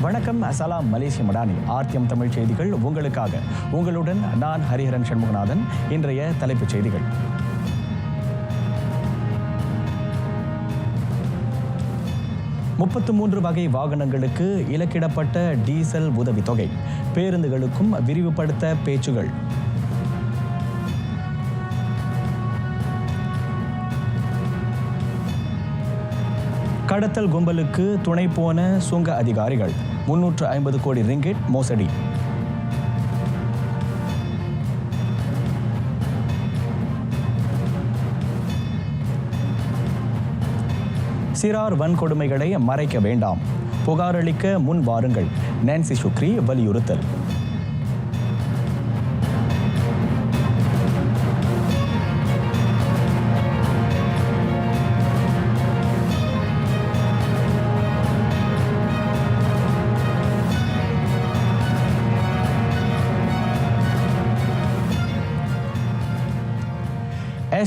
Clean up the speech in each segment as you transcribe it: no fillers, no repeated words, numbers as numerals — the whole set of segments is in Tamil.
வணக்கம், அசலாம் மலேசிய மடானி. ஆர்டிஎம் தமிழ் செய்திகள் உங்களுக்காக. உங்களுடன் நான் ஹரிஹரன் சண்முகநாதன். இன்றைய தலைப்புச் செய்திகள். முப்பத்து வகை வாகனங்களுக்கு இலக்கிடப்பட்ட டீசல் உதவித்தொகை, பேருந்துகளுக்கும் விரிவுபடுத்த பேச்சுகள். கடத்தல் கும்பலுக்கு துணை போன சுங்க அதிகாரிகள், 350 கோடி ரிங்கிட் மோசடி. சிறார் வன்கொடுமைகளை மறைக்க வேண்டாம், புகாரளிக்க முன் வாருங்கள், நான்சி சுக்ரி வலியுறுத்தல்.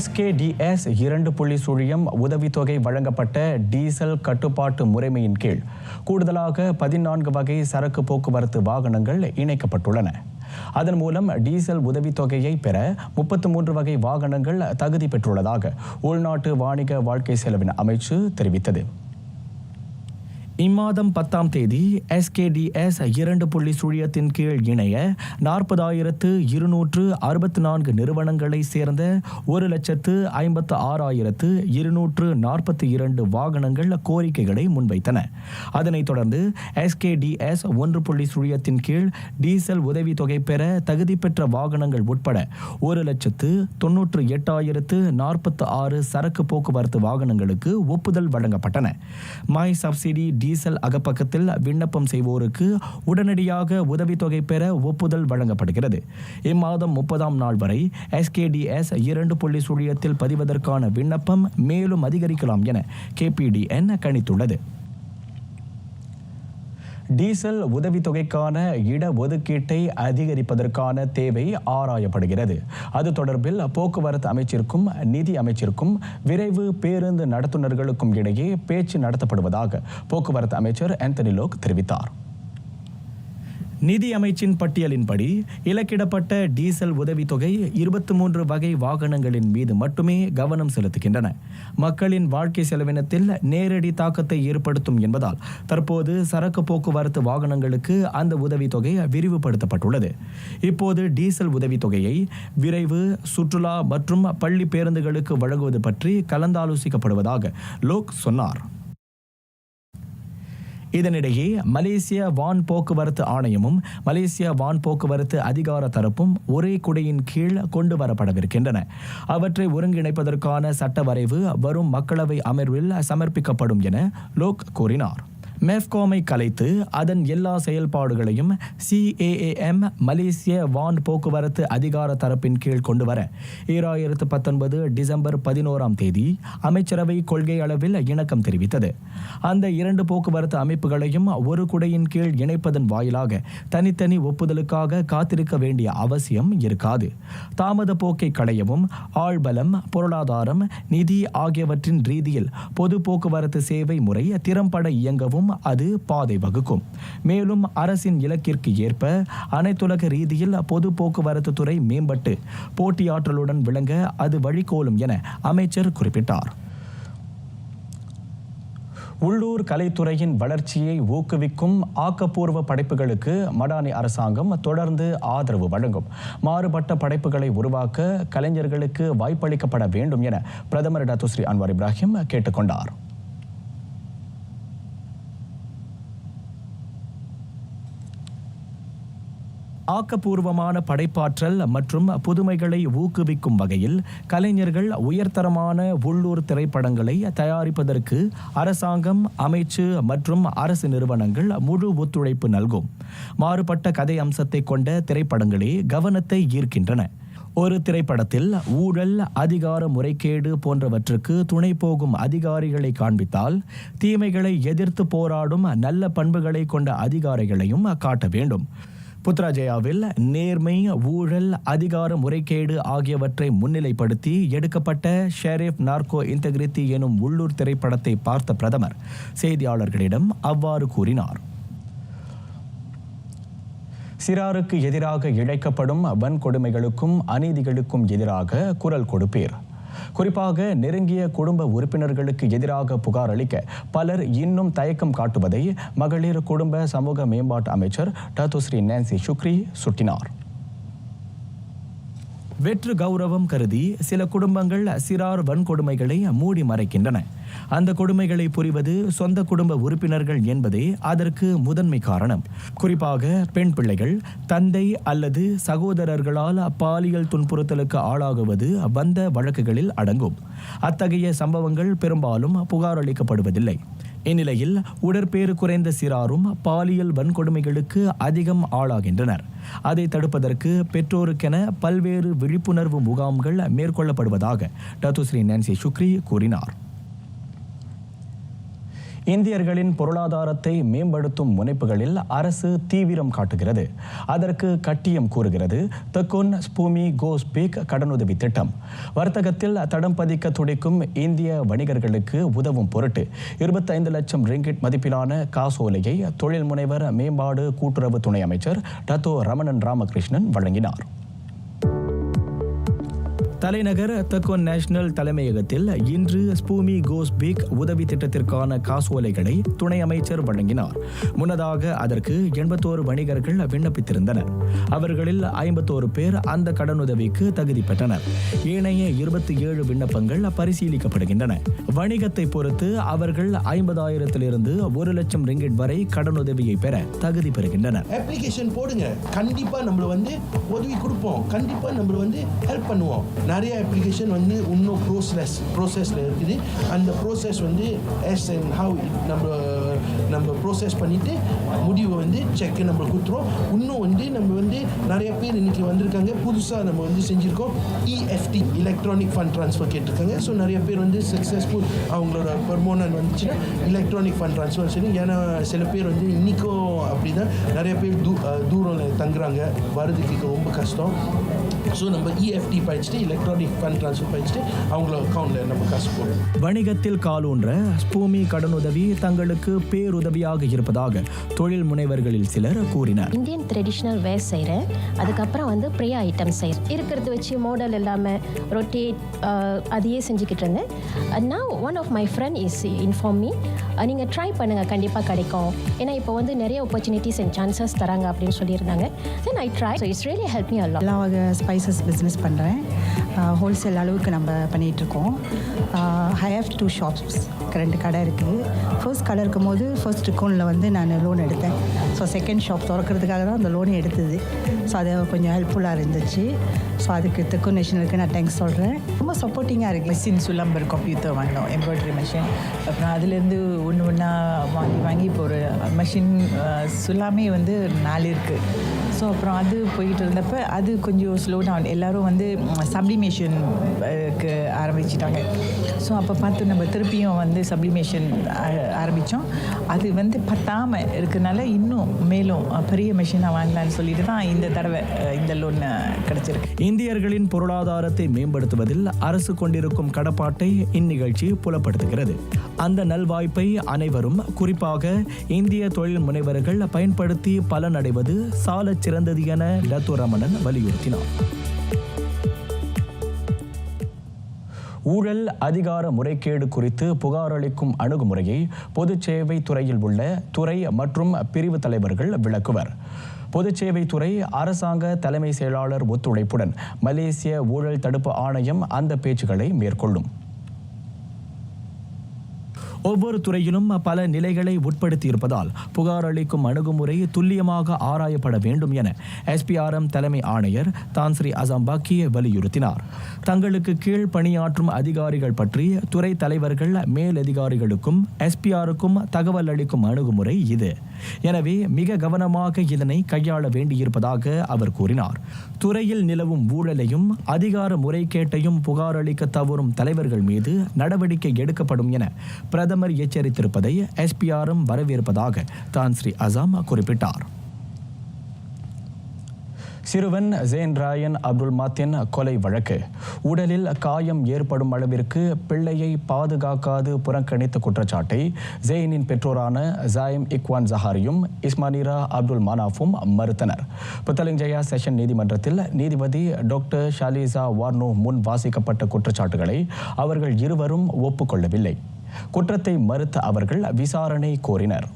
SKDS 2.0 உதவித்தொகை வழங்கப்பட்ட டீசல் கட்டுப்பாட்டு முறைமையின் கீழ் கூடுதலாக 14 வகை சரக்கு போக்குவரத்து வாகனங்கள் இணைக்கப்பட்டுள்ளன. அதன் மூலம் டீசல் உதவித்தொகையை பெற 33 வகை வாகனங்கள் தகுதி பெற்றுள்ளதாக உள்நாட்டு வாணிக வாழ்க்கை செலவின அமைச்சு தெரிவித்தது. இம்மாதம் 10ஆம் தேதி SKDS 2.0 கீழ் இணைய 40,264 நிறுவனங்களை சேர்ந்த 1,56,242 வாகனங்கள் கோரிக்கைகளை முன்வைத்தன. அதனைத் தொடர்ந்து SKDS 1.0 கீழ் டீசல் உதவித்தொகை பெற தகுதி பெற்ற வாகனங்கள் உட்பட 1,98,046 சரக்கு போக்குவரத்து வாகனங்களுக்கு ஒப்புதல் வழங்கப்பட்டன. மை சப்சிடி டீசல் அகப்பக்கத்தில் விண்ணப்பம் செய்வோருக்கு உடனடியாக உதவித்தொகை பெற ஒப்புதல் வழங்கப்படுகிறது. இம்மாதம் 30ஆம் நாள் வரை SKDS 2.0 பதிவதற்கான விண்ணப்பம் மேலும் அதிகரிக்கலாம் என KPDN கணித்துள்ளது. டீசல் உதவித்தொகைக்கான இட ஒதுக்கீட்டை அதிகரிப்பதற்கான தேவை ஆராயப்படுகிறது. அது தொடர்பில் போக்குவரத்து அமைச்சிற்கும் நிதி அமைச்சிற்கும் விரைவு பேருந்து நடத்துனர்களுக்கும் இடையே பேச்சு நடத்தப்படுவதாக போக்குவரத்து அமைச்சர் ஆந்தனி லோக் தெரிவித்தார். நிதி அமைச்சின் பட்டியலின்படி இலக்கிடப்பட்ட டீசல் உதவித்தொகை 23 வகை வாகனங்களின் மீது மட்டுமே கவனம் செலுத்துகின்றன. மக்களின் வாழ்க்கை செலவினத்தில் நேரடி தாக்கத்தை ஏற்படுத்தும் என்பதால் தற்போது சரக்கு போக்குவரத்து வாகனங்களுக்கு அந்த உதவித்தொகை விரிவுபடுத்தப்பட்டுள்ளது. இப்போது டீசல் உதவித்தொகையை விரைவு, சுற்றுலா மற்றும் பள்ளி பேருந்துகளுக்கு வழங்குவது பற்றி கலந்தாலோசிக்கப்படுவதாக லோக் சொன்னார். இதனிடையே மலேசிய வான் போக்குவரத்து ஆணையமும் மலேசிய வான் போக்குவரத்து அதிகார தரப்பும் ஒரே குடையின் கீழ் கொண்டு வரப்படவிருக்கின்றன. அவற்றை ஒருங்கிணைப்பதற்கான சட்ட வரைவு வரும் மக்களவை அமர்வில் சமர்ப்பிக்கப்படும் என லோக் கூறினார். மெஃப்காமை கலைத்து அதன் எல்லா செயல்பாடுகளையும் CAAM மலேசிய வான் போக்குவரத்து அதிகார தரப்பின் கீழ் கொண்டுவர 2019 டிசம்பர் 11ஆம் தேதி அமைச்சரவை கொள்கை அளவில் இணக்கம் தெரிவித்தது. அந்த 2 போக்குவரத்து அமைப்புகளையும் ஒரு குடையின் கீழ் இணைப்பதன் வாயிலாக தனித்தனி ஒப்புதலுக்காக காத்திருக்க வேண்டிய அவசியம் இருக்காது. தாமத போக்கை களையவும் ஆழ்பலம், பொருளாதாரம், நிதி ஆகியவற்றின் ரீதியில் பொது போக்குவரத்து சேவை முறை திறம்பட இயங்கவும் அது பாதை வகுக்கும். மேலும் அரசின் இலக்கிற்கு ஏற்ப அனைத்துலக ரீதியில் பொது போக்குவரத்து துறை மேம்பட்டு போட்டியாற்றலுடன் விளங்க அது வழிகோலும் என அமைச்சர் குறிப்பிட்டார். உள்ளூர் கலைத்துறையின் வளர்ச்சியை ஊக்குவிக்கும் ஆக்கப்பூர்வ படைப்புகளுக்கு மடானி அரசாங்கம் தொடர்ந்து ஆதரவு வழங்கும். மாறுபட்ட படைப்புகளை உருவாக்க கலைஞர்களுக்கு வாய்ப்பளிக்கப்பட வேண்டும் என பிரதமர் டத்துஸ்ரீ அன்வார் இப்ராஹிம் கேட்டுக்கொண்டார். ஆக்கப்பூர்வமான படைப்பாற்றல் மற்றும் புதுமைகளை ஊக்குவிக்கும் வகையில் கலைஞர்கள் உயர்தரமான உள்ளூர் திரைப்படங்களை தயாரிப்பதற்கு அரசாங்கம், அமைச்சு மற்றும் அரசு நிறுவனங்கள் முழு ஒத்துழைப்பு நல்கும். மாறுபட்ட கதை அம்சத்தை கொண்ட திரைப்படங்களே கவனத்தை ஈர்க்கின்றன. ஒரு திரைப்படத்தில் ஊழல், அதிகார முறைகேடு போன்றவற்றுக்கு துணை போகும் அதிகாரிகளை காண்பித்தால் தீமைகளை எதிர்த்து போராடும் நல்ல பண்புகளை கொண்ட அதிகாரிகளையும் காட்ட வேண்டும். புத்ராஜயாவில் நேர்மை, ஊழல், அதிகார முறைகேடு ஆகியவற்றை முன்னிலைப்படுத்தி எடுக்கப்பட்ட ஷெரீஃப் நார்கோ இன்டெகிரிட்டி எனும் உள்ளூர் திரைப்படத்தை பார்த்த பிரதமர் செய்தியாளர்களிடம் அவ்வாறு கூறினார். சிறாருக்கு எதிராக இழைக்கப்படும் வன்கொடுமைகளுக்கும் அநீதிகளுக்கும் எதிராக குரல் கொடுப்பீர். குறிப்பாக நெருங்கிய குடும்ப உறுப்பினர்களுக்கு எதிராக புகார் அளிக்க பலர் இன்னும் தயக்கம் காட்டுவதை மகளிர் குடும்ப சமூக மேம்பாட்டு அமைச்சர் டத்துஸ்ரீ நான்சி ஷுக்ரி சுட்டினார். வெற்று கௌரவம் கருதி சில குடும்பங்கள் சிறார் வன்கொடுமைகளை மூடி மறைக்கின்றன. அந்த கொடுமைகளை புரிவது சொந்த குடும்ப உறுப்பினர்கள் என்பதே அதற்கு முதன்மை காரணம். குறிப்பாக பெண் பிள்ளைகள் தந்தை அல்லது சகோதரர்களால் பாலியல் துன்புறுத்தலுக்கு ஆளாகுவது வந்த வழக்குகளில் அடங்கும். அத்தகைய சம்பவங்கள் பெரும்பாலும் புகார் அளிக்கப்படுவதில்லை. இந்நிலையில் உடற்பேறு குறைந்த சிறாரும் பாலியல் வன்கொடுமைகளுக்கு அதிகம் ஆளாகின்றனர். அதை தடுப்பதற்கு பெற்றோருக்கென பல்வேறு விழிப்புணர்வு முகாம்கள் மேற்கொள்ளப்படுவதாக டத்துஸ்ரீ நான்சி ஷுக்ரி கூறினார். இந்தியர்களின் பொருளாதாரத்தை மேம்படுத்தும் முனைப்புகளில் அரசு தீவிரம் காட்டுகிறது. அதற்கு கட்டியம் கூறுகிறது தெக்கோன் ஸ்பூமி கோஸ்பீக் கடனுதவி திட்டம். வர்த்தகத்தில் தடம் பதிக்க துடிக்கும் இந்திய வணிகர்களுக்கு உதவும் பொருட்டு 25 லட்சம் ரிங்கிட் மதிப்பிலான காசோலையை தொழில் முனைவர் மேம்பாடு கூட்டுறவு துணை அமைச்சர் டத்தோ ரமணன் ராமகிருஷ்ணன் வழங்கினார். தலைநகர் தெக்கோன் நேஷனல் தலைமையகத்தில் இன்று ஸ்பூமி கோஸ்பீக் உதவி திட்டத்திற்கான காசோலைகளை துணை அமைச்சர் வழங்கினார். முன்னதாக அதற்கு 81 வணிகர்கள் விண்ணப்பித்திருந்தனர். அவர்களில் 51 பேர் அந்த கடனுதவிக்கு தகுதி பெற்றனர். ஏனைய 27 விண்ணப்பங்கள் பரிசீலிக்கப்படுகின்றன. வணிகத்தை பொறுத்து அவர்கள் 50,000 1 லட்சம் ரிங்கிட் வரை கடனுதவியை பெற தகுதி பெறுகின்றனர். அப்ளிகேஷன் போடுங்க, கண்டிப்பா நம்ம உதவி கொடுப்போம், கண்டிப்பா நம்ம ஹெல்ப் பண்ணுவோம். நிறைய அப்ளிகேஷன் இன்னும் ப்ரோசஸ்ல இருக்குது. அந்த ப்ரோசஸ் எஸ் அண்ட் ஹவ் நம்ம ப்ரோசஸ் பண்ணிட்டு முடிவு செக் நம்ம கொடுத்துரும். இன்னும் நம்ம நிறைய பேர் இன்னைக்கு வந்திருக்காங்க. புதுசாக நம்ம செஞ்சிருக்கோம். EFT எலக்ட்ரானிக் ஃபண்ட் ட்ரான்ஸ்ஃபர் கேட்டிருக்காங்க. ஸோ நிறைய பேர் சக்ஸஸ்ஃபுல் அவங்களோட பெர்மனன்ட் வந்துச்சுன்னா எலக்ட்ரானிக் ஃபண்ட் ட்ரான்ஸ்ஃபர் சரி. ஏன்னா சில பேர் இன்னைக்கும் அப்படிதான் நிறைய பேர் தூரம் தங்குறாங்க, வரதுக்கு ரொம்ப கஷ்டம். ஸோ நம்ம EFT படிச்சுட்டு எலக்ட்ரானிக் ஃபண்ட் ட்ரான்ஸ்ஃபர் படிச்சுட்டு அவங்களோட அக்கௌண்ட்டில் நம்ம காசு போடுவோம். வணிகத்தில் காலூன்ற ஸ்பூமி கடனுதவி தங்களுக்கு பேருதவியாக இருப்பதாக தொழில் முனைவர்களில் சிலர் கூறினர். இந்தியன் ட்ரெடிஷ்னல் வேர் செய்கிறேன். அதுக்கப்புறம் ப்ரே ஐட்டம் செய்கிறேன். இருக்கிறத வச்சு மாடல் இல்லாமல் ரொட்டேட் அதையே செஞ்சுக்கிட்டு இருந்தேன். Now one of my friend is inform me, நீங்கள் ட்ரை பண்ணுங்கள், கண்டிப்பாக கிடைக்கும். ஏன்னா இப்போ நிறைய ஆப்பர்ச்சுனிட்டிஸ் அண்ட் சான்சஸ் தராங்க அப்படின்னு சொல்லியிருந்தாங்க. Then I try. So it's really help me a lot. Spices business பண்ணுறேன். ஹோல்சேல் அளவுக்கு நம்ம பண்ணிகிட்ருக்கோம். ஐ ஹேவ் 2 ஷாப்ஸ், 2 கடை இருக்குது. ஃபர்ஸ்ட் கடை இருக்கும்போது ஃபர்ஸ்ட் அக்கௌண்ட்டில் நான் லோன் எடுத்தேன். ஸோ செகண்ட் ஷாப் திறக்கிறதுக்காக தான் அந்த லோன் எடுத்தது. ஸோ அது கொஞ்சம் ஹெல்ப்ஃபுல்லாக இருந்துச்சு. ஸோ அதுக்கு தெக்கோன் நேஷனலுக்கு நான் தேங்க்ஸ் சொல்கிறேன். ரொம்ப சப்போர்ட்டிங்காக இருக்குது. மிஷின் சுலம்பர் கம்ப்யூட்டர் வாங்கினோம், எம்ப்ராய்டரி மிஷின். அப்புறம் அதுலேருந்து ஒன்றா வாங்கி இப்போ ஒரு மிஷின் சுல்லாமே 4 இருக்குது. ஸோ அப்புறம் அது போயிட்டு இருந்தப்போ அது கொஞ்சம் ஸ்லோ டவுன். எல்லோரும் சப்ளிமேஷனுக்கு ஆரம்பிச்சிட்டாங்க. ஸோ அப்போ பார்த்து நம்ம திருப்பியும் சப்ளிமேஷன் ஆரம்பித்தோம். அது பத்தாமல் இருக்கிறதுனால இன்னும் மேலும் பெரிய மிஷினாக வாங்கலான்னு சொல்லிட்டு தான் இந்த தடவை இந்த லோன் கிடச்சிருக்கு. இந்தியர்களின் பொருளாதாரத்தை மேம்படுத்துவதில் அரசு கொண்டிருக்கும் கடப்பாட்டை இந்நிகழ்ச்சி புலப்படுத்துகிறது. அந்த நல்வாய்ப்பை அனைவரும், குறிப்பாக இந்திய தொழில் முனைவர்கள் பயன்படுத்தி பலனடைவது சாலச் சிறந்தது என டத்தோ ரமணன் வலியுறுத்தினார். ஊழல் அதிகார முறைகேடு குறித்து புகார் அளிக்கும் அணுகுமுறையை பொதுச் சேவை துறையில் உள்ள துறை மற்றும் பிரிவு தலைவர்கள் விளக்குவர். பொதுச்சேவை துறை அரசாங்க தலைமை செயலாளர் ஒத்துழைப்புடன் மலேசிய ஊழல் தடுப்பு ஆணையம் அந்த பேச்சுக்களை மேற்கொள்ளும். ஒவ்வொரு துறையிலும் பல நிலைகளை உட்படுத்தி இருப்பதால் புகார் அளிக்கும் அணுகுமுறை துல்லியமாக ஆராயப்பட வேண்டும் என SPRM தலைமை ஆணையர் தான்ஸ்ரீ அசாம் பாக்கியே வலியுறுத்தினார். தங்களுக்கு கீழ் பணியாற்றும் அதிகாரிகள் பற்றி துறை தலைவர்கள் மேலதிகாரிகளுக்கும் SPRக்கும் தகவல் அளிக்கும் அணுகுமுறை இது. எனவே மிக கவனமாக இதனை கையாள வேண்டியிருப்பதாக அவர் கூறினார். துறையில் நிலவும் ஊழலையும் அதிகார முறைகேட்டையும் புகார் அளிக்க தவறும் தலைவர்கள் மீது நடவடிக்கை எடுக்கப்படும் என பிரதமர் எச்சரித்திருப்பதை SPRM வரவேற்பதாக தான்ஸ்ரீ அசாம் குறிப்பிட்டார். சிறுவன் ஜேன் ராயன் அப்துல் மாத்தின் கொலை வழக்கு. உடலில் காயம் ஏற்படும் அளவிற்கு பிள்ளையை பாதுகாக்காது புறக்கணித்த குற்றச்சாட்டை ஜெயினின் பெற்றோரான ஜாயிம் இக்வான் ஜஹாரியும் இஸ்மானிரா அப்துல் மனாஃபும் மறுத்தனர். புத்தலிங்ஜயா செஷன் நீதிமன்றத்தில் நீதிபதி டாக்டர் ஷாலிசா வார்னோ முன் வாசிக்கப்பட்ட குற்றச்சாட்டுகளை அவர்கள் இருவரும் ஒப்புக்கொள்ளவில்லை. குற்றத்தை மறுத்த அவர்கள் விசாரணை கோரினர்.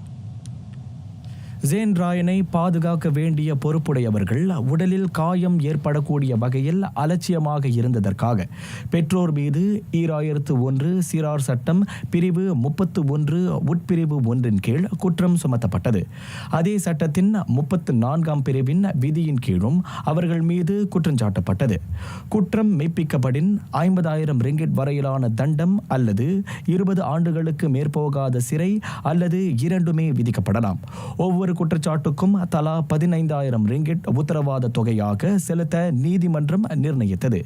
ஜேன் ராயனை பாதுகாக்க வேண்டிய பொறுப்புடையவர்கள் உடலில் காயம் ஏற்படக்கூடிய வகையில் அலட்சியமாக இருந்ததற்காக பெற்றோர் மீது 2001 சிறார் சட்டம் பிரிவு 31 உட்பிரிவு 1 கீழ் குற்றம் சுமத்தப்பட்டது. அதே சட்டத்தின் 34ஆம் பிரிவின் விதியின் கீழும் அவர்கள் மீது குற்றஞ்சாட்டப்பட்டது. குற்றம் மெய்ப்பிக்கப்படின் 50,000 ரிங்கிட் வரையிலான தண்டம் அல்லது 20 ஆண்டுகளுக்கு மேற்போகாத சிறை அல்லது இரண்டுமே விதிக்கப்படலாம். ஒவ்வொரு குற்றச்சாட்டுக்கும் தலா 15,000 ரிங்கிட் உத்தரவாத தொகையாக செலுத்த நீதிமன்றம் நிர்ணயித்தது.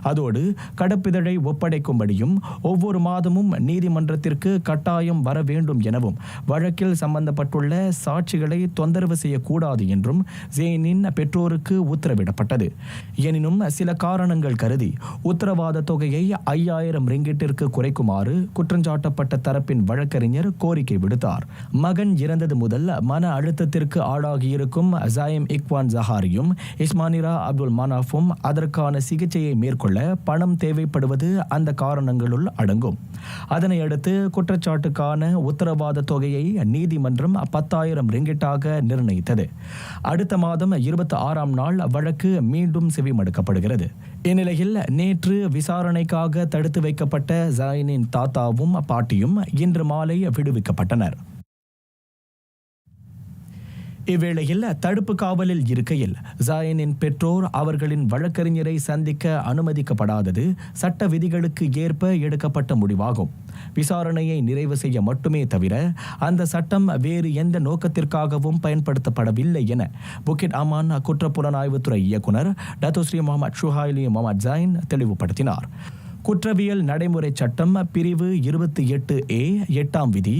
அதோடு கடப்பிதழை ஒப்படைக்கும்படியும் ஒவ்வொரு மாதமும் நீதிமன்றத்திற்கு கட்டாயம் வர வேண்டும் எனவும் வழக்கில் சம்பந்தப்பட்டுள்ள சாட்சிகளை தொந்தரவு செய்யக்கூடாது என்றும் ஜேனின் பெற்றோருக்கு உத்தரவிடப்பட்டது. எனினும் சில காரணங்கள் கருதி உத்தரவாத தொகையை 5,000 ரிங்கிட்டிற்கு குறைக்குமாறு குற்றஞ்சாட்டப்பட்ட தரப்பின் வழக்கறிஞர் கோரிக்கை விடுத்தார். மகன் இறந்தது முதல் மன அழுத்தத்திற்கு ஆளாகியிருக்கும் ஜாயிம் இக்வான் ஜஹாரியும் இஸ்மானிரா அப்துல் மனாஃபும் அதற்கான சிகிச்சையை மேற்கொள்ள பணம் தேவைப்படுவது அந்த காரணங்களுள் அடங்கும். அதனை அடுத்து குற்றச்சாட்டுக்கான உத்தரவாத தொகையை நீதிமன்றம் 10,000 ரிங்கிட்டாக நிர்ணயித்தது. அடுத்த மாதம் 26ஆம் நாள் வழக்கு மீண்டும் செவிமடுக்கப்படுகிறது. இந்நிலையில் நேற்று விசாரணைக்காக தடுத்து வைக்கப்பட்ட ஜாயினின் தாத்தாவும் பாட்டியும் இன்று மாலை விடுவிக்கப்பட்டனர். இவ்வேளையில் தடுப்பு காவலில் இருக்கையில் ஜாயினின் பெற்றோர் அவர்களின் வழக்கறிஞரை சந்திக்க அனுமதிக்கப்படாதது சட்ட விதிகளுக்கு ஏற்ப எடுக்கப்பட்ட முடிவாகும். விசாரணையை நிறைவு செய்ய மட்டுமே தவிர அந்த சட்டம் வேறு எந்த நோக்கத்திற்காகவும் பயன்படுத்தப்படவில்லை என புக்கிட் அமான் குற்றப்புலனாய்வுத்துறை இயக்குனர் டத்தோஸ்ரீ முகமது ஷுஹைலி முகமது ஜாயின் தெளிவுபடுத்தினார். குற்றவியல் நடைமுறை சட்டம் பிரிவு 28A 8ஆம் விதி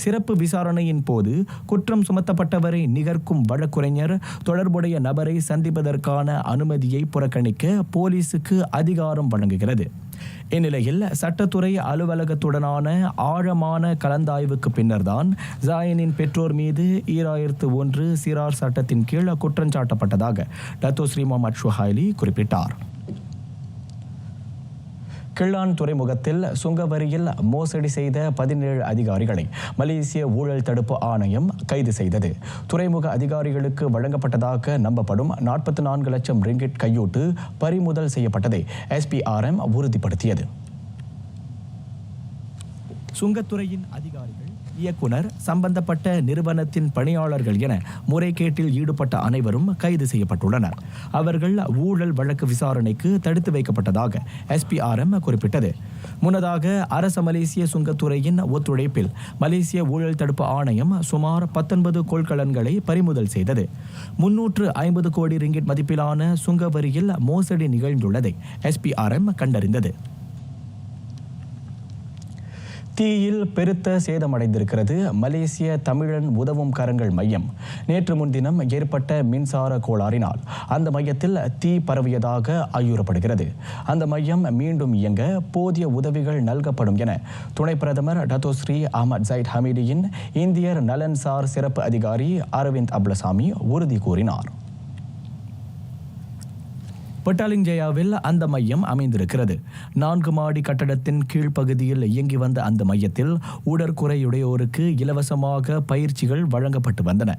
சிறப்பு விசாரணையின் போது குற்றம் சுமத்தப்பட்டவரை நிகர்க்கும் வழக்குரைஞர் தொடர்புடைய நபரை சந்திப்பதற்கான அனுமதியை புறக்கணிக்க போலீசுக்கு அதிகாரம் வழங்குகிறது. இந்நிலையில் சட்டத்துறை அலுவலகத்துடனான ஆழமான கலந்தாய்வுக்கு பின்னர்தான் ஜாயினின் பெற்றோர் மீது 2001 சிறார் சட்டத்தின் கீழ் குற்றஞ்சாட்டப்பட்டதாக டத்தோஸ்ரீ முகமது ஷுஹைலி குறிப்பிட்டார். கிள்ளான் துறைமுகத்தில் சுங்கவரியில் மோசடி செய்த 17 அதிகாரிகளை மலேசிய ஊழல் தடுப்பு ஆணையம் கைது செய்தது. துறைமுக அதிகாரிகளுக்கு வழங்கப்பட்டதாக நம்பப்படும் 44 லட்சம் ரிங்கிட் கையூட்டு பறிமுதல் செய்யப்பட்டதை SPRM உறுதிப்படுத்தியது. சுங்கத்துறையின் அதிகாரிகள், இயக்குனர், சம்பந்தப்பட்ட நிறுவனத்தின் பணியாளர்கள் என முறைகேட்டில் ஈடுபட்ட அனைவரும் கைது செய்யப்பட்டுள்ளனர். அவர்கள் ஊழல் வழக்கு விசாரணைக்கு தடுத்து வைக்கப்பட்டதாக SPRM குறிப்பிட்டது. முன்னதாக அரச மலேசிய சுங்கத்துறையின் ஒத்துழைப்பில் மலேசிய ஊழல் தடுப்பு ஆணையம் சுமார் 19 கொள்கலன்களை பறிமுதல் செய்தது. 350 கோடி ரிங்கிட் மதிப்பிலான சுங்க வரியில் மோசடி நிகழ்ந்துள்ளதை SPRM கண்டறிந்தது. தீயில் பெருத்த சேதமடைந்திருக்கிறது மலேசிய தமிழன் உதவும் கரங்கள் மையம். நேற்று முன்தினம் ஏற்பட்ட மின்சார கோளாறினால் அந்த மையத்தில் தீ பரவியதாக ஐயுறப்படுகிறது. அந்த மையம் மீண்டும் இயங்க போதிய உதவிகள் நல்கப்படும் என துணை பிரதமர் டத்தோஸ்ரீ அஹ்மத் ஜைட் ஹமீடியின் இந்தியர் நலன்சார் சிறப்பு அதிகாரி அரவிந்த் அப்லசாமி உறுதி கூறினார். புத்தலிங்ஜயாவில் அந்த மையம் அமைந்திருக்கிறது. 4 மாடி கட்டடத்தின் கீழ்ப்பகுதியில் இயங்கி வந்த அந்த மையத்தில் உடற்குறையுடையோருக்கு இலவசமாக பயிற்சிகள் வழங்கப்பட்டு வந்தன.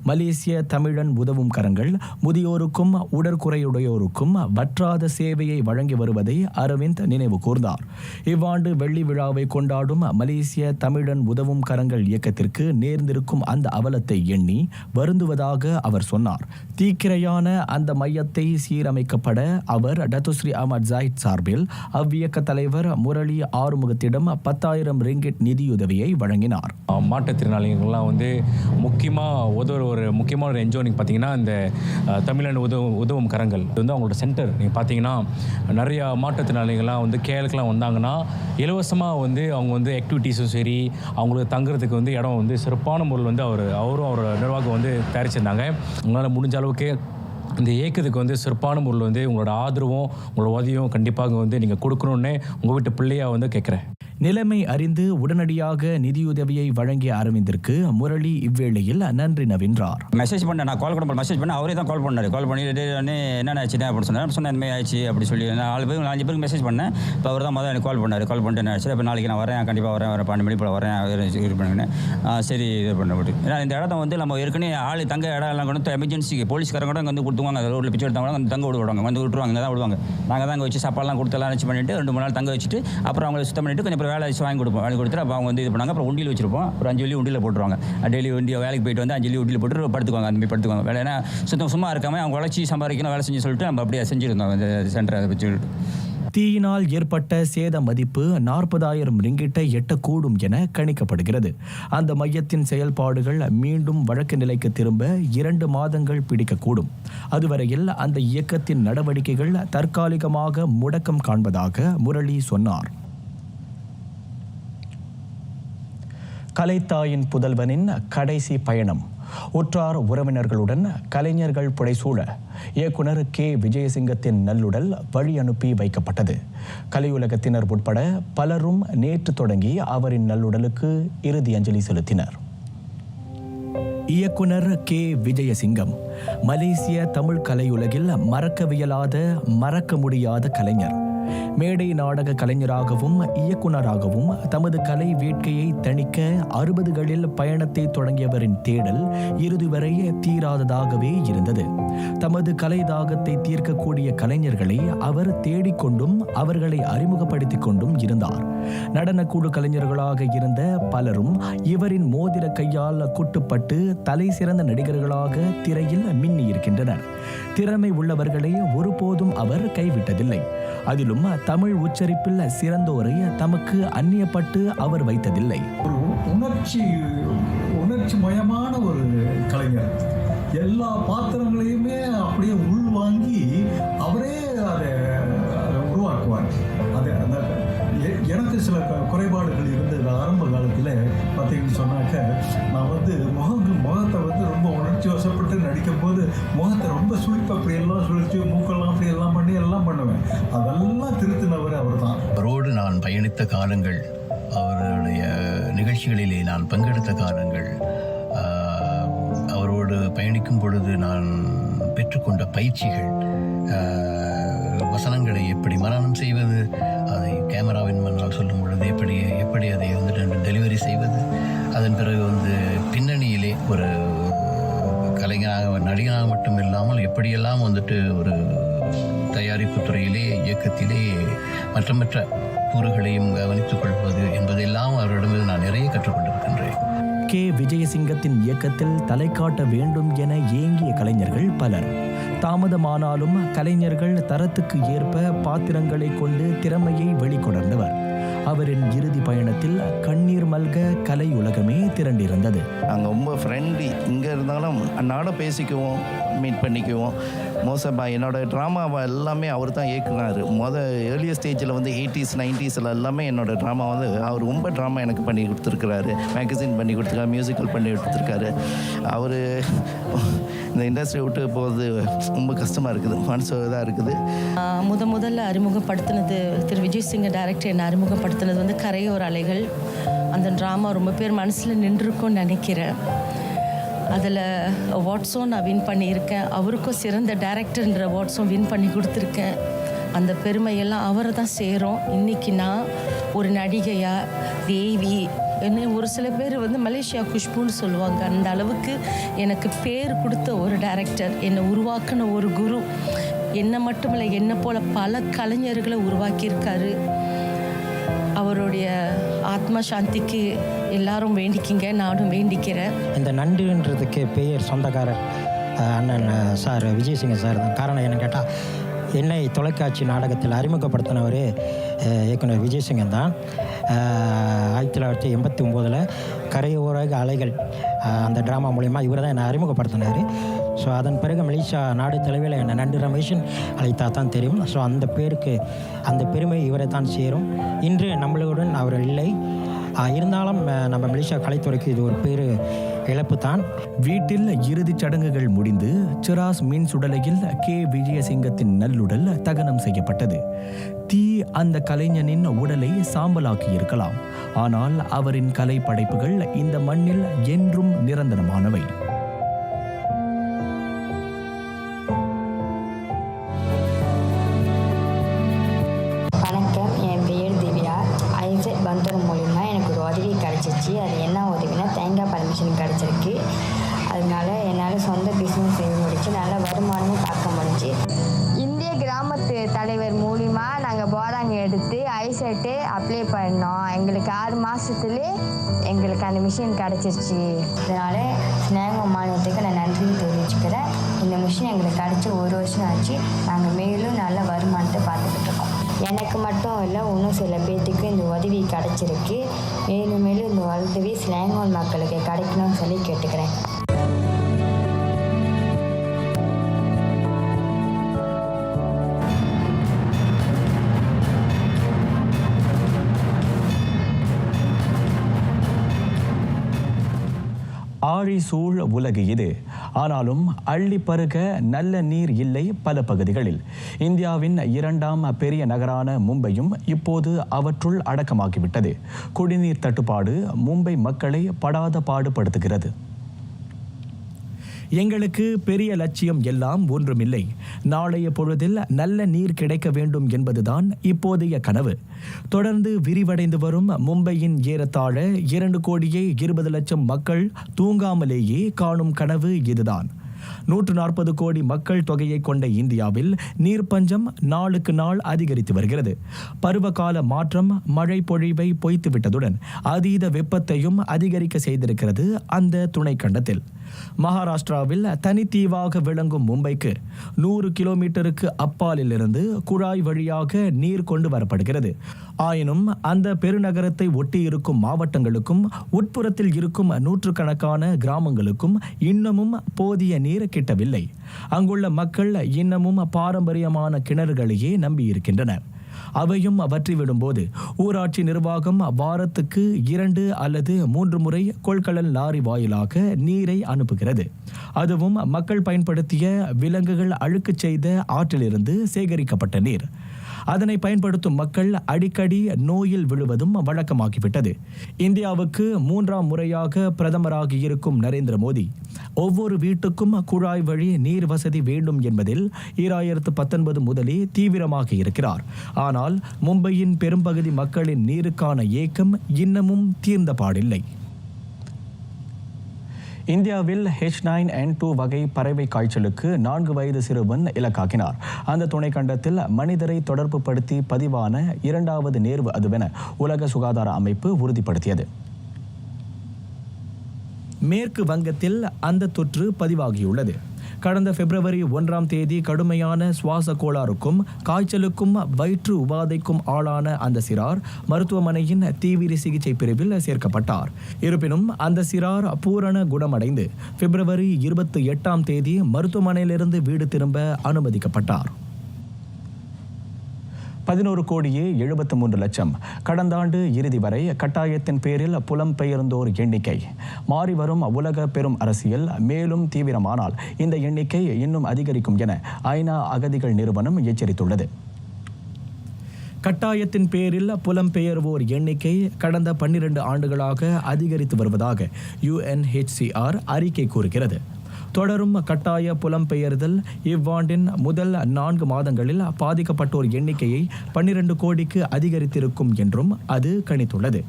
மலேசிய தமிழன் உதவும் கரங்கள் முதியோருக்கும் உடற்குறையுடையோருக்கும் வற்றாத சேவையை வழங்கி வருவதை அரவிந்த் நினைவு கூர்ந்தார். இவ்வாண்டு வெள்ளி விழாவை கொண்டாடும் மலேசிய தமிழன் உதவும் கரங்கள் இயக்கத்திற்கு நேர்ந்திருக்கும் அந்த அவலத்தை எண்ணி வருந்துவதாக அவர் சொன்னார். தீக்கிரையான அந்த மையத்தை சீரமைக்கப்பட அவர் டத்தோஸ்ரீ அஹ்மத் ஜாயிட் சார்பில் அவ்வியக்க தலைவர் முரளி ஆறுமுகத்திடம் 10,000 ரிங்கிட் நிதியுதவியை வழங்கினார். மாற்றுத்திறனாளிகள்லாம் முக்கியமாக ஒரு முக்கியமான என்ஜோனிங் பார்த்தீங்கன்னா இந்த தமிழன் உதவும் கரங்கள் இது அவங்களோட சென்டர். நீங்கள் பார்த்தீங்கன்னா நிறையா மாற்றுத்திறனாளிகள்லாம் கேரளுக்குலாம் வந்தாங்கன்னா இலவசமாக அவங்க ஆக்டிவிட்டீஸும் சரி அவங்களுக்கு தங்குறதுக்கு இடம் சிறப்பான முறையில் அவரும் அவரோட நிர்வாகம் தயாரிச்சிருந்தாங்க. அவங்களால முடிஞ்ச அளவுக்கு இந்த இயக்கத்துக்கு வந்து சிறப்பான முறையில் வந்து உங்களோட ஆதரவும் உங்களோட உதவியும் கண்டிப்பாக வந்து நீங்கள் கொடுக்கணுன்னே உங்கள் வீட்டு பிள்ளையாக வந்து கேட்குறேன். நிலைமை அறிந்து உடனடியாக நிதியுதவியை வழங்கிய அரவிந்திற்கு முரளி இவ்வேளையில் நன்றி நவின்றார். மெசேஜ் பண்ணேன், நான் கால் கூட மெசேஜ் பண்ணேன், அவரே தான் கால் பண்ணார். கால் பண்ணிட்டு என்னென்ன ஆச்சுன்னா அப்படின்னு சொன்னேன். இந்த மாதிரி ஆச்சு அப்படி சொல்லி நான் 4 பேருக்கு மெசேஜ் பண்ணேன். இப்போ அவர் தான் எனக்கு கால் பண்ணார். கால் பண்ணிட்டு என்ன ஆச்சு, இப்போ நாளைக்கு நான் வரேன், கண்டிப்பாக வரேன், 12 மணி போல் வரேன் இது பண்ணினேன். சரி இது பண்ணப்பட்டு ஏன்னா இந்த இடத்த வந்து நம்ம ஏற்கனவே ஆள் தங்க இடம் எல்லாம் கூட எமர்ஜென்சிக்கு போலீஸ்காரங்க கூட வந்து கொடுத்துவாங்க. ரோட்டில் பிச்சை எடுத்தவங்க வந்து தங்க விடுவாங்க, வந்து விட்டுருவாங்க, இங்கே தான் விடுவாங்க. நாங்கள் தான் அங்கே வச்சு சாப்பாடுலாம் கொடுத்தெல்லாம் நினச்சி பண்ணிவிட்டு 2-3 நாள் தங்க வச்சுட்டு அப்புறம் அவங்களை சுத்தம் பண்ணிவிட்டு கொஞ்சம் வேலை வச்சு வாங்கி கொடுத்துட்டு அப்போ அவங்க வந்து இது பண்ணாங்க. அப்புறம் உண்டியில் வச்சிருப்போம், ஒரு 5 வெள்ளி உண்டியில் போட்டுருவாங்க. டெய்லி வேலைக்கு போயிட்டு வந்து 5 வெள்ளி உண்டியில் போட்டு படுத்துக்குவாங்க. அந்த மாதிரி படுத்துக்குவாங்க. வேலை ஏன்னா சும்மா இருக்காமல் அவங்க உழைச்சி சம்பாதிக்கணும், வேலை செஞ்சு சொல்லிட்டு நம்ம அப்படியே செஞ்சுருந்தோம் அந்த சென்டரை அதை வச்சு. தீயினால் ஏற்பட்ட சேத மதிப்பு 40,000 ரிங்கிட்டை எட்டக்கூடும் என கணிக்கப்படுகிறது. அந்த மையத்தின் செயல்பாடுகள் மீண்டும் வழக்கு நிலைக்கு திரும்ப 2 மாதங்கள் பிடிக்கக்கூடும். அதுவரையில் அந்த இயக்கத்தின் நடவடிக்கைகள் தற்காலிகமாக முடக்கம் காண்பதாக முரளி சொன்னார். கலைத்தாயின் புதல்வனின் கடைசி பயணம். உற்றார் உறவினர்களுடன் கலைஞர்கள் புடைசூழ இயக்குனர் கே விஜயசிங்கத்தின் நல்லுடல் வழி அனுப்பி வைக்கப்பட்டது. கலையுலகத்தினர் உட்பட பலரும் நேற்று தொடங்கி அவரின் நல்லுடலுக்கு இறுதி அஞ்சலி செலுத்தினர். இயக்குனர் கே விஜயசிங்கம் மலேசிய தமிழ் கலையுலகில் மறக்கவியலாத மறக்க முடியாத கலைஞர். மேடை நாடக கலைஞராகவும் இயக்குனராகவும் தமது கலை வேட்கையை தணிக்க 60களில் பயணத்தை தொடங்கியவரின் தேடல் இறுதி வரை தீராததாகவே இருந்தது. தமது கலை தாகத்தை தீர்க்கக்கூடிய கலைஞர்களை அவர் தேடிக்கொண்டும் அவர்களை அறிமுகப்படுத்திக் கொண்டும் இருந்தார். நடனக்குழு கலைஞர்களாக இருந்த பலரும் இவரின் மோதிர கையால் குட்டுப்பட்டு தலை சிறந்த நடிகர்களாக திரையில் மின்னி இருக்கின்றனர். திறமை உள்ளவர்களை ஒருபோதும் அவர் கைவிட்டதில்லை. அதிலும் தமிழ் உச்சரிப்பில் சிறந்தோரை தமக்கு அந்நியப்பட்டு அவர் வைத்ததில்லை. ஒரு உணர்ச்சி மயமான ஒரு கலைஞர். எல்லா பாத்திரங்களையுமே அப்படியே உள்வாங்கி அவரே அதை உருவாக்குவார். எனக்கு சில குறைபாடுகள் இருந்தது ஆரம்ப காலத்தில். பார்த்தீங்கன்னு சொன்னாக்க நான் வந்து முகத்தை வந்து ரொம்ப உணர்ச்சி வசப்பட்டு நடிக்கும் போது முகத்தை ரொம்ப சுழிப்பு அப்படியெல்லாம் சுழிச்சு மூக்கெல்லாம் அப்படியெல்லாம் பண்ணி எல்லாம் பண்ணுவேன். அதெல்லாம் திருத்தினவர் அவர் தான். அவரோடு நான் பயணித்த காலங்கள், அவருடைய நிகழ்ச்சிகளிலே நான் பங்கெடுத்த காலங்கள், அவரோடு பயணிக்கும் பொழுது நான் பெற்றுக்கொண்ட பயிற்சிகள், வசனங்களை எப்படி மரணம் செய்வது, அதை கேமராவின் முன்னால் சொல்லும் பொழுது எப்படி அதை வந்து டெலிவரி செய்வது, அதன் பிறகு வந்து பின்னணியிலே ஒரு கலைஞராக நடிகனாக மட்டும் இல்லாமல் எப்படியெல்லாம் வந்துட்டு ஒரு தயாரிப்பு துறையிலே இயக்கத்திலே மற்ற கூறுகளையும் கவனித்துக் கொள்வது என்பதெல்லாம் அவரிடமிருந்து நான் நிறைய கற்றுக்கொண்டிருக்கின்றேன். கே விஜயசிங்கத்தின் இயக்கத்தில் தலை காட்ட வேண்டும் என ஏங்கிய கலைஞர்கள் பலர். தாமதமானாலும் கலைஞர்கள் தரத்துக்கு ஏற்ப பாத்திரங்களை கொண்டு திறமையை வெளிக்கொணர்ந்தவர். அவரின் இறுதி பயணத்தில் கண்ணீர் மல்க கலை உலகமே திரண்டிருந்தது. நாங்கள் ரொம்ப ஃப்ரெண்ட்லி, இங்கே இருந்தாலும் அன்னாட பேசிக்குவோம், மீட் பண்ணிக்குவோம். மோசமாக என்னோடய ட்ராமாவை எல்லாமே அவர் தான் இயக்குனார். ஏர்லியர் ஸ்டேஜில் வந்து 80s 90s எல்லாமே என்னோடய ட்ராமா வந்து அவர் ரொம்ப ட்ராமா எனக்கு பண்ணி கொடுத்துருக்குறாரு. மேகசின் பண்ணி கொடுத்துருக்காரு, மியூசிக்கல் பண்ணி கொடுத்துருக்காரு. அவர் இந்த இண்டஸ்ட்ரி விட்டு போகிறது ரொம்ப கஷ்டமாக இருக்குது, மனசு இதாக இருக்குது. முதல்ல அறிமுகப்படுத்தினது திரு விஜயசிங்க டைரக்டர் என்னை அறிமுகப்படுத்தினது வந்து கரையோர அலைகள். அந்த ட்ராமா ரொம்ப பேர் மனசில் நின்றுருக்கும்னு நினைக்கிறேன். அதில் அவார்ட்ஸும் நான் வின் பண்ணியிருக்கேன். அவருக்கும் சிறந்த டைரக்டர்ன்ற அவார்ட்ஸும் வின் பண்ணி கொடுத்துருக்கேன். அந்த பெருமையெல்லாம் அவரை தான் சேரும். இன்றைக்கி நான் ஒரு நடிகையாக தேவி என்ன ஒரு சில பேர் வந்து மலேசியா குஷ்புன்னு சொல்லுவாங்க. அந்த அளவுக்கு எனக்கு பேர் கொடுத்த ஒரு டைரக்டர், என்னை உருவாக்கின ஒரு குரு. என்னை மட்டுமில்லை, என்னை போல் பல கலைஞர்களை உருவாக்கியிருக்காரு. அவருடைய ஆத்மா சாந்திக்கு எல்லாரும் வேண்டிக்கிங்க, நானும் வேண்டிக்கிறேன். இந்த நன்றின்றதுக்கு பெயர் சொந்தக்காரர் அண்ணன் சார் விஜயசிங்க சார் தான். காரணம் என்னன்னு கேட்டால் என்னை தொலைக்காட்சி நாடகத்தில் அறிமுகப்படுத்தினவர் இயக்குனர் விஜயசிங்கன் தான். 1989 கரையோர அலைகள் அந்த ட்ராமா மூலிமா இவர் தான் என்னை அறிமுகப்படுத்தினார். ஸோ அதன் பிறகு மலேசியா நாடு தலைவில் என்னை நண்டு ரமேஷன் அழைத்தா தான் தெரியும். ஸோ அந்த பேருக்கு அந்த பெருமை இவரை தான் சேரும். இன்று நம்மளுடன் அவர் இல்லை. இருந்தாலும் நம்ம மலேசியா கலைத்துறைக்கு இது ஒரு பெரிய இழப்பு தான். வீட்டில் இறுதிச் சடங்குகள் முடிந்து சிராஸ் மின் சுடலையில் கே விஜயசிங்கத்தின் நல்லுடல் தகனம் செய்யப்பட்டது. தீ அந்த கலைஞனின் உடலை சாம்பலாக்கி இருக்கலாம், ஆனால் அவரின் கலை படைப்புகள் இந்த மண்ணில் என்றும் நிரந்தரமானவை. வணக்கம், என் பெயர் திவ்யா. ஐசெட் பந்தரம் மூலிமா எனக்கு ஒரு உதவி கிடச்சிச்சு. அது என்ன உதவினா தேங்காய் பர்மிஷன் கிடச்சிருக்கு. அதனால என்னால் சொந்த பிஸ்னஸ் செய்ய முடிச்சு, நல்ல வருமானமும் பார்க்க முடிஞ்சு. இந்திய கிராமத்து தலைவர் மூலிமா நாங்கள் போராங்க எடுத்து ஐசெட்டு அப்ளை பண்ணோம். எங்களுக்கு 6 மாதத்துலேயே எங்களுக்கு அந்த மிஷின் கிடச்சிருச்சு. இதனால் ஸ்நேகம் மாநிலத்துக்கு நான் நன்றி தெரிவிச்சுக்கிறேன். இந்த மிஷின் எங்களுக்கு கிடச்சி 1 வருஷம் ஆச்சு. நாங்கள் மேலும் நல்ல வருமானத்தை பார்த்துக்கிட்டு இருக்கோம். எனக்கு மட்டும் இல்லை, இன்னும் சில பேர்த்துக்கு இந்த உதவி கிடச்சிருக்கு. மேலும் மேலும் இந்த உதவி ஸ்லாங்கோன் மக்களுக்கு கிடைக்கணும்னு சொல்லி கேட்டுக்கிறேன். ஆழி சூழ் உலகு இது. ஆனாலும் அள்ளி பருக நல்ல நீர் இல்லை பல பகுதிகளில். இந்தியாவின் 2ஆம் பெரிய நகரான மும்பையும் இப்போது அவற்றுள் அடக்கமாகிவிட்டது. குடிநீர் தட்டுப்பாடு மும்பை மக்களை படாத பாடுபடுத்துகிறது. எங்களுக்கு பெரிய லட்சியம் எல்லாம் ஒன்றுமில்லை. நாளைய பொழுதில் நல்ல நீர் கிடைக்க வேண்டும் என்பதுதான் இப்போதைய கனவு. தொடர்ந்து விரிவடைந்து வரும் மும்பையின் ஏறத்தாழ 2,20,00,000 மக்கள் தூங்காமலேயே காணும் கனவு இதுதான். 140 கோடி மக்கள் தொகையை கொண்ட இந்தியாவில் நீர் பஞ்சம் நாளுக்கு நாள் அதிகரித்து வருகிறது. பருவகால மாற்றம் மழை பொழிவை பொய்த்துவிட்டதுடன் அதீத வெப்பத்தையும் அதிகரிக்க செய்திருக்கிறது அந்த துணை கண்டத்தில். மகாராஷ்டிராவில் தனித்தீவாக விளங்கும் மும்பைக்கு 100 கிலோமீட்டருக்கு அப்பாலிலிருந்து குழாய் வழியாக நீர் கொண்டு வரப்படுகிறது. ஆயினும் அந்த பெருநகரத்தை ஒட்டி இருக்கும் மாவட்டங்களுக்கும் உட்புறத்தில் இருக்கும் நூற்றுக்கணக்கான கிராமங்களுக்கும் இன்னமும் போதிய நீர் கிட்டவில்லை. அங்குள்ள மக்கள் இன்னமும் பாரம்பரியமான கிணறுகளையே நம்பியிருக்கின்றனர். அவையும் வற்றிவிடும்போது ஊராட்சி நிர்வாகம் வாரத்துக்கு 2 அல்லது 3 முறை கொள்கலன் லாரி வாயிலாக நீரை அனுப்புகிறது. அதுவும் மக்கள் பயன்படுத்திய விலங்குகள் அழுக்கு செய்த ஆற்றிலிருந்து சேகரிக்கப்பட்ட நீர். அதனை பயன்படுத்தும் மக்கள் அடிக்கடி நோயில் விழுவதும் வழக்கமாகிவிட்டது. இந்தியாவுக்கு 3ஆம் முறையாக பிரதமராக இருக்கும் நரேந்திர மோடி ஒவ்வொரு வீட்டுக்கும் குழாய் வழி நீர் வசதி வேண்டும் என்பதில் 2019 முதலே தீவிரமாக இருக்கிறார். ஆனால் மும்பையின் பெரும்பகுதி மக்களின் நீருக்கான ஏக்கம் இன்னமும் தீர்ந்த பாடில்லை. இந்தியாவில் H9N2 வகை பறவை காய்ச்சலுக்கு 4 வயது சிறுவன் இலக்காக்கினார். அந்த துணை கண்டத்தில் மனிதரை தொடர்பு படுத்தி பதிவான 2வது நேர்வு அதுவென உலக சுகாதார அமைப்பு உறுதிப்படுத்தியது. மேற்கு வங்கத்தில் அந்த தொற்று பதிவாகியுள்ளது. கடந்த பிப்ரவரி 1ஆம் தேதி கடுமையான சுவாச கோளாறுக்கும் காய்ச்சலுக்கும் வயிற்று உபாதைக்கும் ஆளான அந்த சிறார் மருத்துவமனையின் தீவிர சிகிச்சை பிரிவில் சேர்க்கப்பட்டார். இருப்பினும் அந்த சிறார் பூரண குணமடைந்து பிப்ரவரி 28ஆம் தேதி மருத்துவமனையிலிருந்து வீடு திரும்ப அனுமதிக்கப்பட்டார். 11,73,00,000 கடந்த ஆண்டு இறுதி வரை கட்டாயத்தின் பேரில் புலம்பெயர்ந்தோர் எண்ணிக்கை. மாறிவரும் உலக பெரும் அரசியல் மேலும் தீவிரமானால் இந்த எண்ணிக்கை இன்னும் அதிகரிக்கும் என ஐநா அகதிகள் நிறுவனம் எச்சரித்துள்ளது. கட்டாயத்தின் பேரில் புலம்பெயர்வோர் எண்ணிக்கை கடந்த 12 ஆண்டுகளாக அதிகரித்து வருவதாக UNHCR அறிக்கை கூறுகிறது. தொடரும் கட்டாய புலம்பெயர்தல் இவ்வாண்டின் முதல் 4 மாதங்களில் பாதிக்கப்பட்டோர் எண்ணிக்கையை 12 கோடிக்கு அதிகரித்திருக்கும் என்றும் அது கணித்துள்ளது.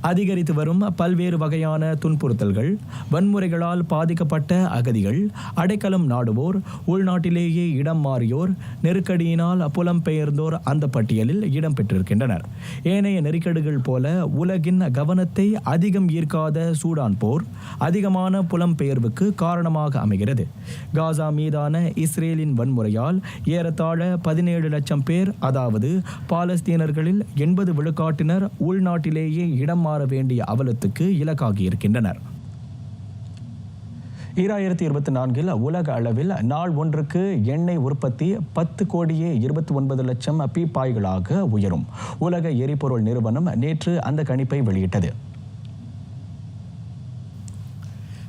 அதிகரித்து வரும் பல்வேறு வகையான துன்புறுத்தல்கள், வன்முறைகளால் பாதிக்கப்பட்ட அகதிகள், அடைக்கலம் நாடுவோர், உள்நாட்டிலேயே இடம் மாறியோர், நெருக்கடியினால் புலம்பெயர்ந்தோர் அந்த பட்டியலில் இடம்பெற்றிருக்கின்றனர். ஏனைய நெருக்கடிகள் போல உலகின் கவனத்தை அதிகம் ஈர்க்காத சூடான் போர் அதிகமான புலம்பெயர்வுக்கு காரணமாக அமைகிறது. காசா மீதான இஸ்ரேலின் வன்முறையால் ஏறத்தாழ 17 லட்சம் பேர், அதாவது பாலஸ்தீனர்களில் 80 விழுக்காட்டினர் உள்நாட்டிலேயே இடம் மாற வேண்டிய அவலத்துக்கு இலக்காகி இருக்கின்றனர். 2024 உலக அளவில் நாள் ஒன்றுக்கு எண்ணெய் உற்பத்தி 10,29,00,000 பீப்பாய்களாக உயரும். உலக எரிபொருள் நிறுவனம் நேற்று அந்த கணிப்பை வெளியிட்டது.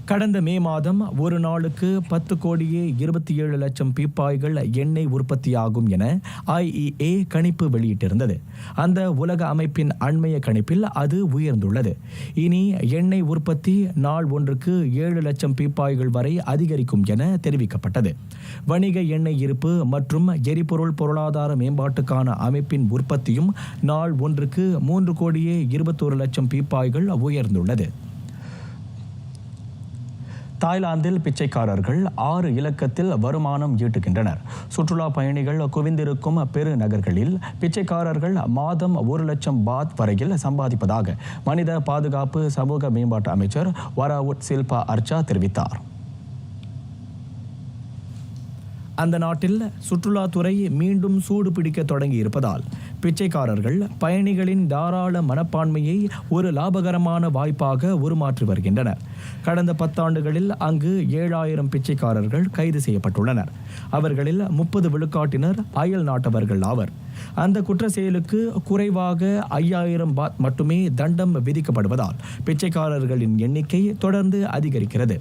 கடந்த மே மாதம் ஒரு நாளுக்கு 10,27,00,000 பீப்பாய்கள் எண்ணெய் உற்பத்தியாகும் என IEA கணிப்பு வெளியிட்டிருந்தது. அந்த உலக அமைப்பின் அண்மைய கணிப்பில் அது உயர்ந்துள்ளது. இனி எண்ணெய் உற்பத்தி நாள் ஒன்றுக்கு 7 லட்சம் பீப்பாய்கள் வரை அதிகரிக்கும் என தெரிவிக்கப்பட்டது. வணிக எண்ணெய் இருப்பு மற்றும் எரிபொருள் பொருளாதார மேம்பாட்டுக்கான அமைப்பின் உற்பத்தியும் நாள் ஒன்றுக்கு 3,21,00,000 பீப்பாய்கள் உயர்ந்துள்ளது. தாய்லாந்தில் பிச்சைக்காரர்கள் 6 இலக்கத்தில் வருமானம் ஈட்டுகின்றனர். சுற்றுலா பயணிகள் குவிந்திருக்கும் பெருநகர்களில் பிச்சைக்காரர்கள் மாதம் 1 லட்சம் பாத் வரையில் சம்பாதிப்பதாக மனித பாதுகாப்பு சமூக மேம்பாட்டு அமைச்சர் வராவுட் சில்பா அர்ச்சா தெரிவித்தார். அந்த நாட்டில் சுற்றுலாத்துறை மீண்டும் சூடு பிடிக்க தொடங்கி இருப்பதால் பிச்சைக்காரர்கள் பயணிகளின் தாராள மனப்பான்மையை ஒரு லாபகரமான வாய்ப்பாக உருமாற்றி வருகின்றனர். கடந்த 10 ஆண்டுகளில் அங்கு 7,000 பிச்சைக்காரர்கள் கைது செய்யப்பட்டுள்ளனர். அவர்களில் 30 விழுக்காட்டினர் அயல் நாட்டவர்கள் ஆவர். அந்த குற்ற செயலுக்கு குறைவாக 5,000 பாத் மட்டுமே தண்டம் விதிக்கப்படுவதால் பிச்சைக்காரர்களின் எண்ணிக்கை தொடர்ந்து அதிகரிக்கிறது.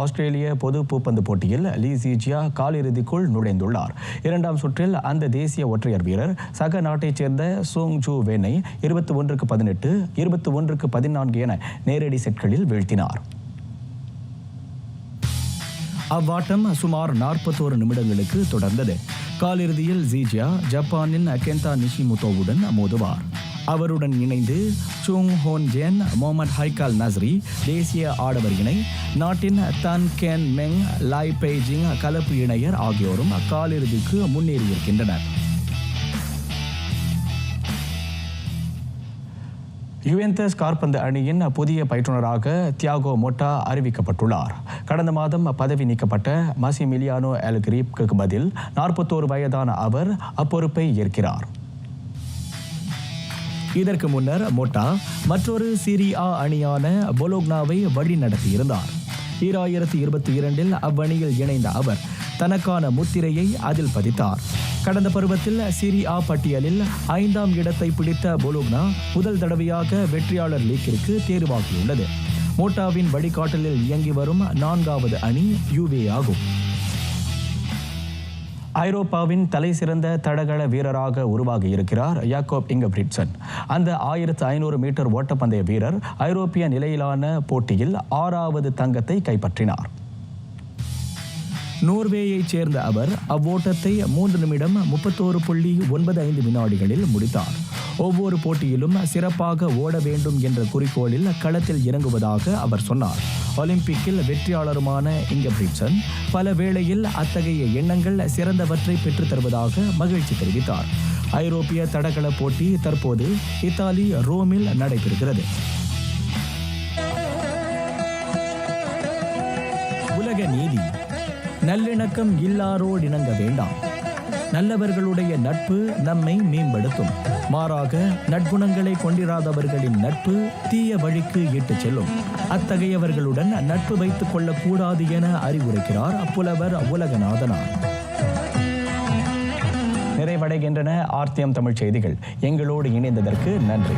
ஆஸ்திரேலிய பொது பூப்பந்து போட்டியில் லீ ஜீஜியா காலிறுதிக்குள் நுழைந்துள்ளார். 2ஆம் சுற்றில் அந்த தேசிய ஒற்றையர் வீரர் சக நாட்டைச் சேர்ந்த சோங் ஜூ வெனை 21-18, 21-14 என நேரடி செட்களில் வீழ்த்தினார். அவ்வாட்டம் சுமார் 41 நிமிடங்களுக்கு தொடர்ந்தது. காலிறுதியில் ஜீஜியா ஜப்பானின் கென்தா நிஷிமுத்தோவுடன் மோதுவார். அவருடன் இணைந்து சூங் ஹோன் ஜென், முகமது ஹைகால் நஸ்ரி தேசிய ஆடவர் இணை, நாட்டின் தன் கென் மெங், லாய் பெய்ஜிங் கலப்பு இணையர் ஆகியோரும் காலிறுதிக்கு முன்னேறியிருக்கின்றனர். யுவென்டஸ் கால்பந்து அணியின் புதிய பயிற்றுனராக தியாகோ மொட்டா அறிவிக்கப்பட்டுள்ளார். கடந்த மாதம் பதவி நீக்கப்பட்ட மசிமிலியானோ எல்கிரீப்க்கு பதில் 41 வயதான அவர் அப்பொறுப்பை ஏற்கிறார். இதற்கு முன்னர் மொட்டா மற்றொரு சீரி ஆ அணியான பொலோக்னாவை வழிநடத்தியிருந்தார். 2022 அவ்வணியில் இணைந்த அவர் தனக்கான முத்திரையை அதில் பதித்தார். கடந்த பருவத்தில் சீரி ஆ பட்டியலில் 5ஆம் இடத்தை பிடித்த பொலோக்னா முதல் தடவையாக வெற்றியாளர் லீக்கிற்கு தேர்வாகியுள்ளது. மோட்டாவின் வழிகாட்டலில் இயங்கி வரும் 4வது அணி யூவே ஆகும். ஐரோப்பாவின் தலை சிறந்த தடகள வீரராக உருவாகி இருக்கிறார் யாக்கோப் இங்கப்ரிட்சன். அந்த 1500 மீட்டர் ஓட்டப்பந்தய வீரர் ஐரோப்பிய நிலையிலான போட்டியில் 6வது தங்கத்தை கைப்பற்றினார். நோர்வேயைச் சேர்ந்த அவர் அவ்வோட்டத்தை 3 நிமிடம் 31.95 வினாடிகளில் முடித்தார். ஒவ்வொரு போட்டியிலும் சிறப்பாக ஓட வேண்டும் என்ற குறிக்கோளில் களத்தில் இறங்குவதாக அவர் சொன்னார். ஒலிம்பிக்கில் வெற்றியாளருமான இங்கப்ரிட்சன் பல வேளையில் அத்தகைய எண்ணங்கள் சிறந்தவற்றை பெற்றுத்தருவதாக மகிழ்ச்சி தெரிவித்தார். ஐரோப்பிய தடகள போட்டி தற்போது இத்தாலி ரோமில் நடைபெறுகிறது. உலக நீதி. நல்லிணக்கம் இல்லாரோடு இணங்க வேண்டாம். நல்லவர்களுடைய நட்பு நம்மை மேம்படுத்தும். மாறாக நற்குணங்களை கொண்டிராதவர்களின் நட்பு தீய வழிக்கு இட்டுச் செல்லும். அத்தகையவர்களுடன் நட்பு வைத்துக் கொள்ளக்கூடாது என அறிவுரைக்கிறார் புலவர் உலகநாதனார். நிறைவடைகின்றன ஆர்த்தியம் தமிழ் செய்திகள். எங்களோடு இணைந்ததற்கு நன்றி.